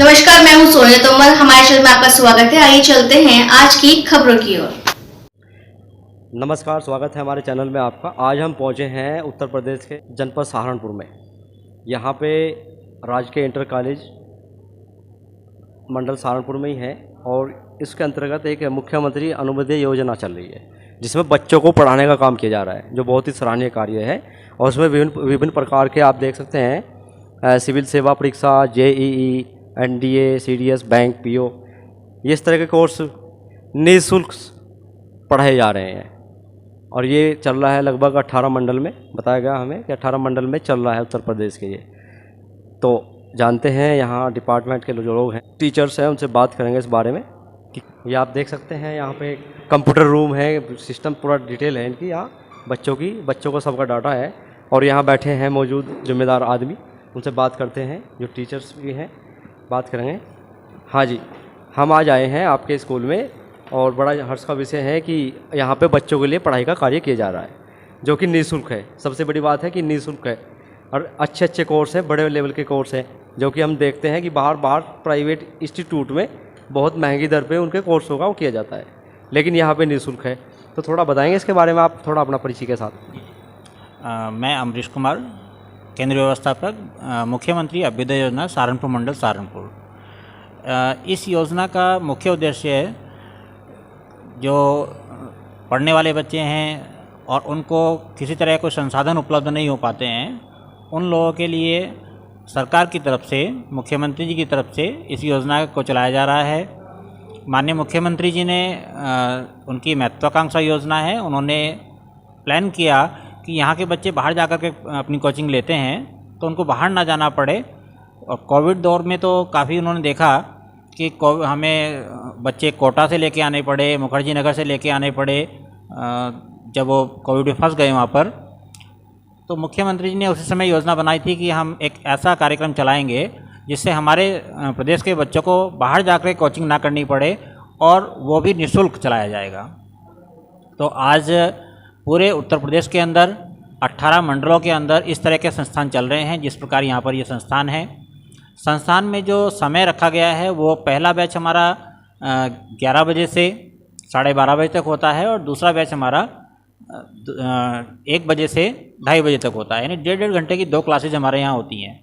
नमस्कार, मैं हूं सोनिया तोमर। हमारे चैनल में आपका स्वागत है। आइए चलते हैं आज की खबरों की ओर। नमस्कार, स्वागत है हमारे चैनल में आपका। आज हम पहुंचे हैं उत्तर प्रदेश के जनपद सहारनपुर में। यहाँ पे राजकीय इंटर कॉलेज मंडल सहारनपुर में ही है और इसके अंतर्गत एक मुख्यमंत्री अनुबंध योजना चल रही है जिसमें बच्चों को पढ़ाने का काम किया जा रहा है, जो बहुत ही सराहनीय कार्य है। और उसमें विभिन्न प्रकार के आप देख सकते हैं सिविल सेवा परीक्षा, JEE, NDA, CDS, bank, PO, ये इस तरह के कोर्स निःशुल्क पढ़ाए जा रहे हैं। और ये चल रहा है लगभग 18 मंडल में, बताया गया हमें कि 18 मंडल में चल रहा है उत्तर प्रदेश के। ये तो जानते हैं यहाँ डिपार्टमेंट के जो लोग हैं, टीचर्स हैं, उनसे बात करेंगे इस बारे में। कि ये आप देख सकते हैं यहाँ पे कंप्यूटर रूम है, सिस्टम पूरा डिटेल है इनकी। यहाँ बच्चों का सबका डाटा है और यहाँ बैठे हैं मौजूद जिम्मेदार आदमी, उनसे बात करते हैं। जो टीचर्स भी हैं बात करेंगे। हाँ जी, हम आज आए हैं आपके स्कूल में और बड़ा हर्ष का विषय है कि यहाँ पे बच्चों के लिए पढ़ाई का कार्य किया जा रहा है, जो कि निःशुल्क है। सबसे बड़ी बात है कि निःशुल्क है और अच्छे कोर्स हैं, बड़े लेवल के कोर्स हैं, जो कि हम देखते हैं कि बाहर प्राइवेट इंस्टीट्यूट में बहुत महंगी दर पे उनके कोर्सों का वो किया जाता है, लेकिन यहाँ पे निःशुल्क है। तो थोड़ा बताएंगे इसके बारे में आप, थोड़ा अपना परिचय के साथ। मैं अमरीश कुमार, केंद्रीय व्यवस्थापक, मुख्यमंत्री अभ्युदय योजना सहारनपुर मंडल सहारनपुर। इस योजना का मुख्य उद्देश्य है जो पढ़ने वाले बच्चे हैं और उनको किसी तरह कोई संसाधन उपलब्ध नहीं हो पाते हैं, उन लोगों के लिए सरकार की तरफ से, मुख्यमंत्री जी की तरफ से इस योजना को चलाया जा रहा है। माननीय मुख्यमंत्री जी ने उनकी महत्वाकांक्षा योजना है, उन्होंने प्लान किया कि यहाँ के बच्चे बाहर जाकर के अपनी कोचिंग लेते हैं तो उनको बाहर ना जाना पड़े। और कोविड दौर में तो काफ़ी उन्होंने देखा कि हमें बच्चे कोटा से लेके आने पड़े, मुखर्जी नगर से लेके आने पड़े जब वो कोविड में फंस गए वहाँ पर। तो मुख्यमंत्री जी ने उसी समय योजना बनाई थी कि हम एक ऐसा कार्यक्रम चलाएंगे जिससे हमारे प्रदेश के बच्चों को बाहर जाकर कोचिंग ना करनी पड़े और वो भी निःशुल्क चलाया जाएगा। तो आज पूरे उत्तर प्रदेश के अंदर 18 मंडलों के अंदर इस तरह के संस्थान चल रहे हैं। जिस प्रकार यहाँ पर ये संस्थान है, संस्थान में जो समय रखा गया है वो पहला बैच हमारा 11 बजे से 12:30 बजे तक होता है और दूसरा बैच हमारा 1 बजे से 2:30 बजे तक होता है, यानी 1.5 घंटे की 2 क्लासेज हमारे यहाँ होती हैं।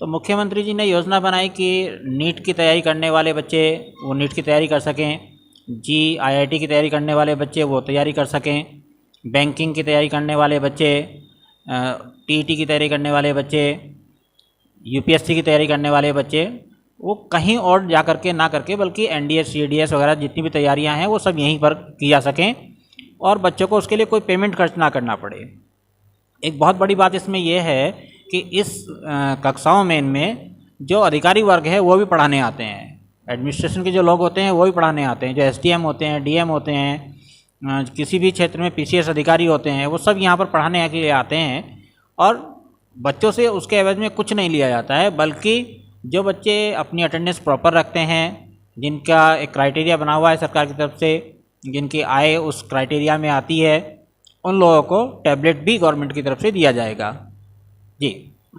तो मुख्यमंत्री जी ने योजना बनाई कि नीट की तैयारी करने वाले बच्चे वो नीट की तैयारी कर सकें, IIT की तैयारी करने वाले बच्चे वो तैयारी कर सकें, बैंकिंग की तैयारी करने वाले बच्चे, TET की तैयारी करने वाले बच्चे, UPSC की तैयारी करने वाले बच्चे वो कहीं और जा करके ना करके बल्कि NDA, CDS वगैरह जितनी भी तैयारियां हैं वो सब यहीं पर की जा सकें और बच्चों को उसके लिए कोई पेमेंट खर्च ना करना पड़े। एक बहुत बड़ी बात इसमें यह है कि इस कक्षाओं में इनमें जो अधिकारी वर्ग है वो भी पढ़ाने आते हैं, एडमिनिस्ट्रेशन के जो लोग होते हैं वो भी पढ़ाने आते हैं, जो SDM होते हैं, DM होते हैं, किसी भी क्षेत्र में PCS अधिकारी होते हैं, वो सब यहाँ पर पढ़ाने के लिए आते हैं। और बच्चों से उसके एवज में कुछ नहीं लिया जाता है, बल्कि जो बच्चे अपनी अटेंडेंस प्रॉपर रखते हैं, जिनका एक क्राइटेरिया बना हुआ है सरकार की तरफ से, जिनकी आय उस क्राइटेरिया में आती है, उन लोगों को टैबलेट भी गवर्नमेंट की तरफ से दिया जाएगा। जी,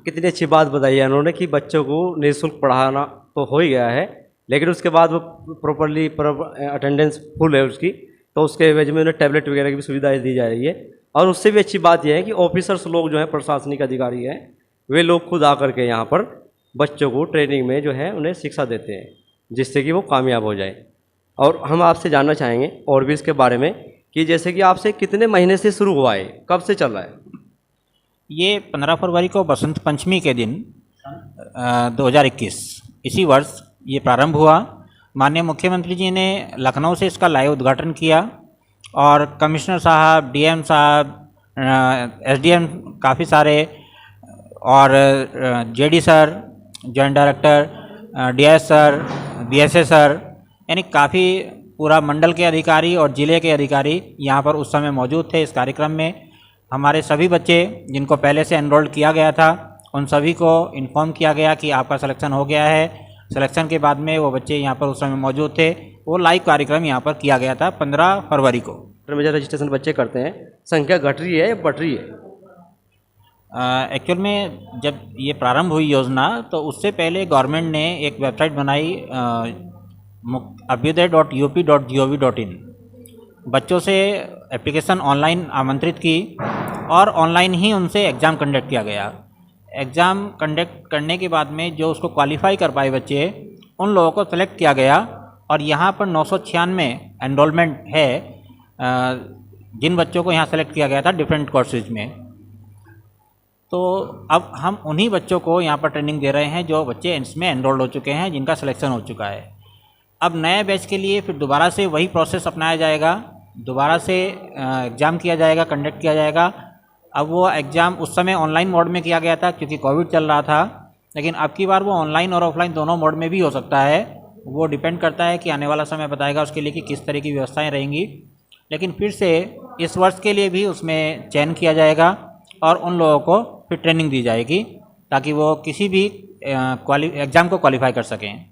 कितनी अच्छी बात बताई है उन्होंने कि बच्चों को निःशुल्क पढ़ाना तो हो ही गया है, लेकिन उसके बाद वो प्रॉपरली अटेंडेंस फुल है उसकी, तो उसके एवज में उन्हें टैबलेट वगैरह की भी सुविधाएं दी जा रही है। और उससे भी अच्छी बात यह है कि ऑफिसर्स लोग जो हैं, प्रशासनिक अधिकारी हैं, वे लोग खुद आकर के यहाँ पर बच्चों को ट्रेनिंग में जो है उन्हें शिक्षा देते हैं, जिससे कि वो कामयाब हो जाए। और हम आपसे जानना चाहेंगे और भी इसके बारे में कि जैसे कि आपसे कितने महीने से शुरू हुआ है, कब से चल रहा है? ये 15 फरवरी को बसंत पंचमी के दिन 2021 इसी वर्ष ये प्रारंभ हुआ। माननीय मुख्यमंत्री जी ने लखनऊ से इसका लाइव उद्घाटन किया और कमिश्नर साहब, DM साहब, SDM काफ़ी सारे और JD sir, joint director, DS sir, BSA sir, यानी काफ़ी पूरा मंडल के अधिकारी और ज़िले के अधिकारी यहाँ पर उस समय मौजूद थे इस कार्यक्रम में। हमारे सभी बच्चे जिनको पहले से एनरोल्ड किया गया था उन सभी को इन्फॉर्म किया गया कि आपका सिलेक्शन हो गया है। सिलेक्शन के बाद में वो बच्चे यहाँ पर उस समय मौजूद थे, वो लाइव कार्यक्रम यहाँ पर किया गया था 15 फरवरी को। में जो रजिस्ट्रेशन बच्चे करते हैं, संख्या घट रही है या बढ़ रही है? एक्चुअल में जब ये प्रारंभ हुई योजना तो उससे पहले गवर्नमेंट ने एक वेबसाइट बनाई abhyuday.up.gov.in। बच्चों से एप्लीकेशन ऑनलाइन आमंत्रित की और ऑनलाइन ही उनसे एग्ज़ाम कंडक्ट किया गया। एग्ज़ाम कंडक्ट करने के बाद में जो उसको क्वालिफाई कर पाए बच्चे, उन लोगों को सेलेक्ट किया गया और यहाँ पर 996 एनरोलमेंट है जिन बच्चों को यहाँ सेलेक्ट किया गया था डिफरेंट कोर्सेज में। तो अब हम उन्हीं बच्चों को यहाँ पर ट्रेनिंग दे रहे हैं जो बच्चे इसमें एनरोल्ड हो चुके हैं, जिनका सिलेक्शन हो चुका है। अब नए बैच के लिए फिर दोबारा से वही प्रोसेस अपनाया जाएगा, दोबारा से एग्ज़ाम किया जाएगा, कंडक्ट किया जाएगा। अब वो एग्ज़ाम उस समय ऑनलाइन मोड में किया गया था क्योंकि कोविड चल रहा था, लेकिन अब की बार वो ऑनलाइन और ऑफलाइन दोनों मोड में भी हो सकता है। वो डिपेंड करता है कि आने वाला समय बताएगा उसके लिए कि किस तरह की व्यवस्थाएँ रहेंगी। लेकिन फिर से इस वर्ष के लिए भी उसमें चयन किया जाएगा और उन लोगों को फिर ट्रेनिंग दी जाएगी ताकि वो किसी भी एग्ज़ाम को क्वालिफाई कर सकें।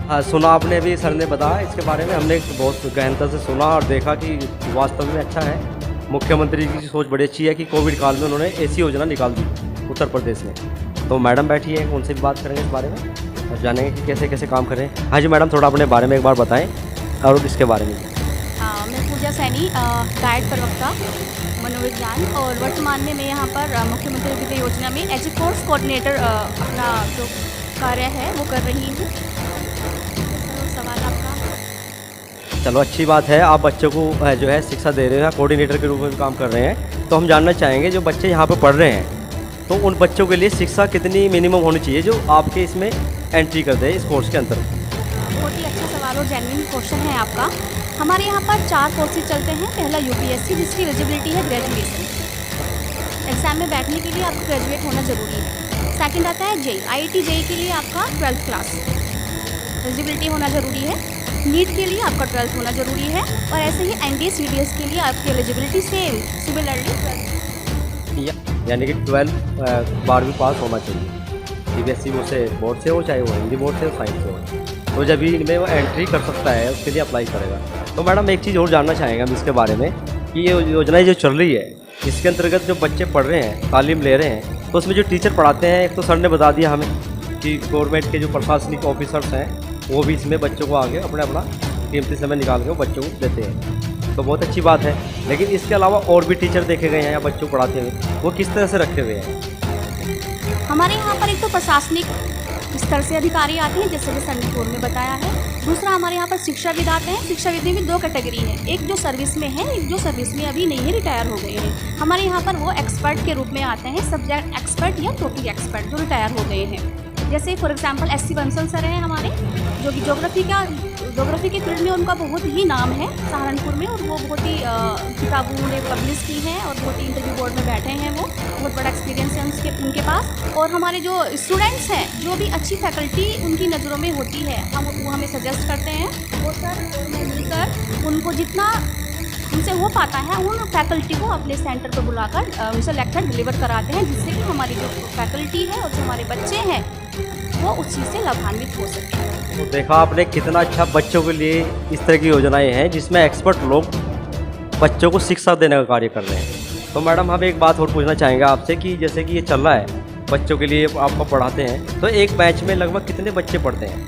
हाँ, सुना आपने भी, सर ने बताया इसके बारे में, हमने बहुत गहनता से सुना और देखा कि वास्तव में अच्छा है। मुख्यमंत्री की सोच बड़ी अच्छी है कि कोविड काल में उन्होंने ऐसी योजना निकाल दी उत्तर प्रदेश में। तो मैडम बैठी है, उनसे भी बात करेंगे इस बारे में और जानेंगे कि कैसे कैसे काम करें। हाँ जी मैडम, थोड़ा अपने बारे में एक बार बताएं और इसके बारे में। मैं पूजा सैनी, डाइट प्रवक्ता मनोविज्ञान, और वर्तमान में मैं यहाँ पर मुख्यमंत्री अभ्युदय योजना में एज ए कोर्स कोऑर्डिनेटर अपना जो कार्य है वो कर रही हूँ। सवाल आपका? चलो अच्छी बात है, आप बच्चों को जो है शिक्षा दे रहे हैं, कोऑर्डिनेटर के रूप में काम कर रहे हैं। तो हम जानना चाहेंगे जो बच्चे यहाँ पर पढ़ रहे हैं तो उन बच्चों के लिए शिक्षा कितनी मिनिमम होनी चाहिए जो आपके इसमें एंट्री कर दे इस कोर्स के अंतर्गत? बहुत ही अच्छा सवाल और जेन्युइन क्वेश्चन है आपका। हमारे यहाँ पर 4 कोर्सेज चलते हैं। पहला यूपीएससी, जिसकी एलिजिबिलिटी है ग्रेजुएशन। एग्जाम में बैठने के लिए आपको ग्रेजुएट होना जरूरी है। सेकंड आता है जेई, आईआईटी जेई के लिए आपका 12th क्लास एलिजिबिलिटी होना जरूरी है। नीट के लिए आपका 12th होना जरूरी है और ऐसे ही एनडीए सीडीएस के लिए आपकी एलिजिबिलिटी सेम सिमिलरली 12th, यानी कि 12वीं पास होना चाहिए। सीबीएसई से बोर्ड से हो, चाहे वो हिंदी बोर्ड से हो, साइंस से हो, तो जब इनमें वो एंट्री कर सकता है, उसके लिए अप्लाई करेगा। तो मैडम एक चीज़ और जानना चाहेंगे हम इसके बारे में कि ये योजना जो चल रही है इसके अंतर्गत जो बच्चे पढ़ रहे हैं, तालीम ले रहे हैं, तो उसमें जो टीचर पढ़ाते हैं, एक तो सर ने बता दिया हमें कि गवर्नमेंट के जो प्रशासनिक ऑफिसर्स हैं वो भी इसमें बच्चों को आगे अपना कीमती समय निकाल के वो बच्चों को देते हैं, तो बहुत अच्छी बात है। लेकिन इसके अलावा और भी टीचर देखे गए हैं या बच्चों को पढ़ाते हुए, वो किस तरह से रखे हुए हैं? हमारे यहाँ पर एक तो प्रशासनिक स्तर से अधिकारी आते हैं, जैसे कि सर ने पूर्व में बताया है। दूसरा हमारे यहाँ पर शिक्षाविद आते हैं। शिक्षाविद में भी 2 कैटेगरी है, एक जो सर्विस में है, एक जो सर्विस में अभी नहीं है, रिटायर हो गए हैं। हमारे यहाँ पर वो एक्सपर्ट के रूप में आते हैं, सब्जेक्ट एक्सपर्ट या टॉपिक एक्सपर्ट, जो रिटायर हो गए हैं। जैसे for example SC Bansal sir हैं हमारे, जो कि ज्योग्राफी के फील्ड में उनका बहुत ही नाम है सहारनपुर में, और वो बहुत ही किताबों ने पब्लिश की हैं और बहुत ही इंटरव्यू बोर्ड में बैठे हैं। वो बहुत बड़ा एक्सपीरियंस है उनके पास। और हमारे जो स्टूडेंट्स हैं, जो भी अच्छी फैकल्टी उनकी नज़रों में होती है, हम वो हमें सजेस्ट करते हैं। वो सर मिलकर उनको जितना उनसे हो पाता है उन फैकल्टी को अपने सेंटर पर बुलाकर उनसे लेक्चर डिलीवर कराते हैं, जिससे कि हमारी जो फैकल्टी है और जो हमारे बच्चे हैं वो उस चीज़ से लाभान्वित हो सके। तो देखा आपने कितना अच्छा बच्चों के लिए इस तरह की योजनाएं हैं जिसमें एक्सपर्ट लोग बच्चों को शिक्षा देने का कार्य कर रहे हैं। तो मैडम हम एक बात और पूछना चाहेंगे आपसे कि जैसे कि ये चल रहा है, बच्चों के लिए आपको पढ़ाते हैं, तो एक बैच में लगभग कितने बच्चे पढ़ते हैं?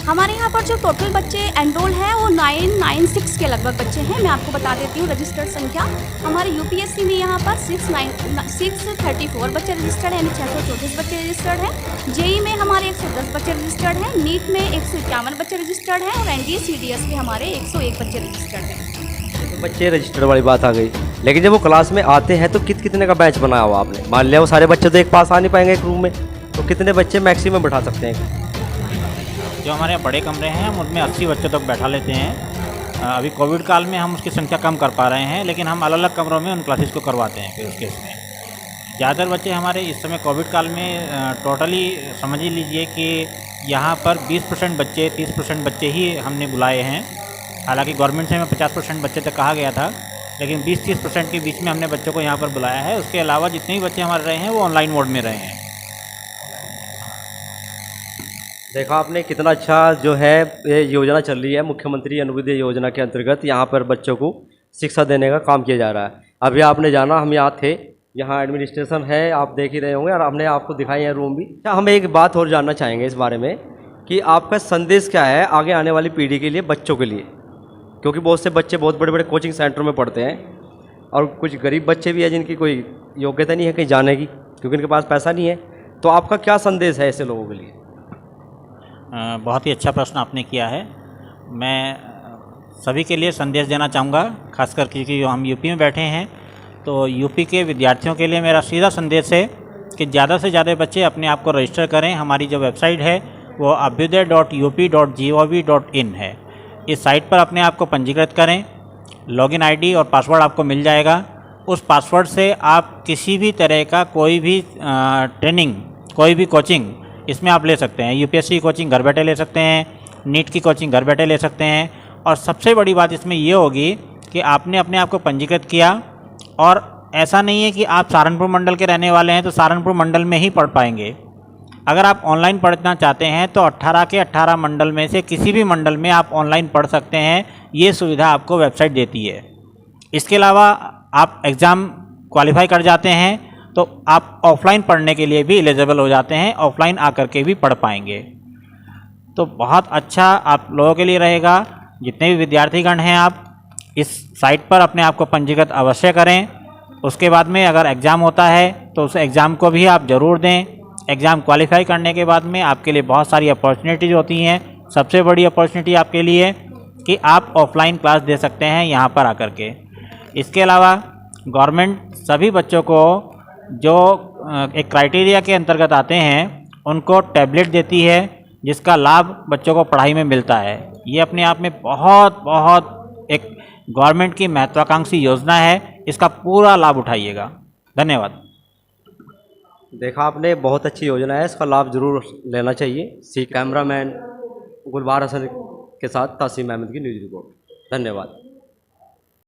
हमारे यहाँ पर जो टोटल बच्चे एनरोल हैं वो 996 के लगभग बच्चे हैं। मैं आपको बता देती हूँ रजिस्टर्ड संख्या। हमारे यूपीएससी में यहाँ पर 634 बच्चे रजिस्टर्ड हैं, यानी 634 बच्चे रजिस्टर्ड हैं। जेई में हमारे 110 बच्चे रजिस्टर्ड हैं, नीट में 151 बच्चे रजिस्टर्ड हैं और एनडीए सीडीएस में हमारे 101 बच्चे रजिस्टर्ड हैं। तो बच्चे रजिस्टर्ड वाली बात आ गई, लेकिन जब वो क्लास में आते हैं तो कितने का बैच बनाया हुआ आपने? मान लिया वो सारे बच्चे तो एक पास आ नहीं पाएंगे एक रूम में, तो कितने बच्चे मैक्सिमम बैठा सकते हैं? जो हमारे यहाँ बड़े कमरे हैं हम उनमें 80 बच्चों तक बैठा लेते हैं। अभी कोविड काल में हम उसकी संख्या कम कर पा रहे हैं, लेकिन हम अलग अलग कमरों में उन क्लासेस को करवाते हैं। फिर उसके इसमें ज़्यादातर बच्चे हमारे इस समय कोविड काल में टोटली समझ ही लीजिए कि यहाँ पर 20% बच्चे 30% बच्चे ही हमने बुलाए हैं। हालांकि गवर्नमेंट से हमें 50% बच्चे तक कहा गया था, लेकिन 20-30% के बीच में हमने बच्चों को यहाँ पर बुलाया है। उसके अलावा जितने भी बच्चे हमारे रहे हैं वो ऑनलाइन मोड में रहे हैं। देखा आपने कितना अच्छा जो है ये योजना चल रही है, मुख्यमंत्री अभ्युदय योजना के अंतर्गत यहाँ पर बच्चों को शिक्षा देने का काम किया जा रहा है। अभी आपने जाना, हम यहाँ थे यहाँ एडमिनिस्ट्रेशन है, आप देख ही रहे होंगे, और हमने आपको दिखाए हैं रूम भी। अच्छा, हम एक बात और जानना चाहेंगे इस बारे में कि आपका संदेश क्या है आगे आने वाली पीढ़ी के लिए, बच्चों के लिए, क्योंकि बहुत से बच्चे बहुत बड़े बड़े कोचिंग सेंटरों में पढ़ते हैं और कुछ गरीब बच्चे भी हैं जिनकी कोई योग्यता नहीं है कहीं जाने की, क्योंकि उनके पास पैसा नहीं है। तो आपका क्या संदेश है ऐसे लोगों के लिए? बहुत ही अच्छा प्रश्न आपने किया है। मैं सभी के लिए संदेश देना चाहूँगा, खासकर क्योंकि हम यूपी में बैठे हैं, तो यूपी के विद्यार्थियों के लिए मेरा सीधा संदेश है कि ज़्यादा से ज़्यादा बच्चे अपने आप को रजिस्टर करें। हमारी जो वेबसाइट है वो abhyuday.up.gov.in है। इस साइट पर अपने आप को पंजीकृत करें, लॉगिन आईडी और पासवर्ड आपको मिल जाएगा। उस पासवर्ड से आप किसी भी तरह का कोई भी ट्रेनिंग, कोई भी कोचिंग इसमें आप ले सकते हैं। यूपीएससी की कोचिंग घर बैठे ले सकते हैं, नीट की कोचिंग घर बैठे ले सकते हैं। और सबसे बड़ी बात इसमें ये होगी कि आपने अपने आप को पंजीकृत किया, और ऐसा नहीं है कि आप सहारनपुर मंडल के रहने वाले हैं तो सहारनपुर मंडल में ही पढ़ पाएंगे। अगर आप ऑनलाइन पढ़ना चाहते हैं तो 18 के 18 मंडल में से किसी भी मंडल में आप ऑनलाइन पढ़ सकते हैं। ये सुविधा आपको वेबसाइट देती है। इसके अलावा आप एग्ज़ाम क्वालिफाई कर जाते हैं तो आप ऑफलाइन पढ़ने के लिए भी एलिजिबल हो जाते हैं, ऑफलाइन आकर के भी पढ़ पाएंगे। तो बहुत अच्छा आप लोगों के लिए रहेगा। जितने भी विद्यार्थीगण हैं, आप इस साइट पर अपने आप को पंजीकृत अवश्य करें। उसके बाद में अगर एग्ज़ाम होता है तो उस एग्ज़ाम को भी आप ज़रूर दें। एग्ज़ाम क्वालिफाई करने के बाद में आपके लिए बहुत सारी अपॉर्चुनिटीज़ होती हैं। सबसे बड़ी अपॉर्चुनिटी आपके लिए कि आप ऑफलाइन क्लास दे सकते हैं यहाँ पर आकर के। इसके अलावा गवर्नमेंट सभी बच्चों को जो एक क्राइटेरिया के अंतर्गत आते हैं उनको टैबलेट देती है, जिसका लाभ बच्चों को पढ़ाई में मिलता है। ये अपने आप में बहुत एक गवर्नमेंट की महत्वाकांक्षी योजना है। इसका पूरा लाभ उठाइएगा। धन्यवाद। देखा आपने, बहुत अच्छी योजना है, इसका लाभ जरूर लेना चाहिए। कैमरामैन गुलबार हसन के साथ तासीम अहमद की न्यूज़ रिपोर्ट। धन्यवाद।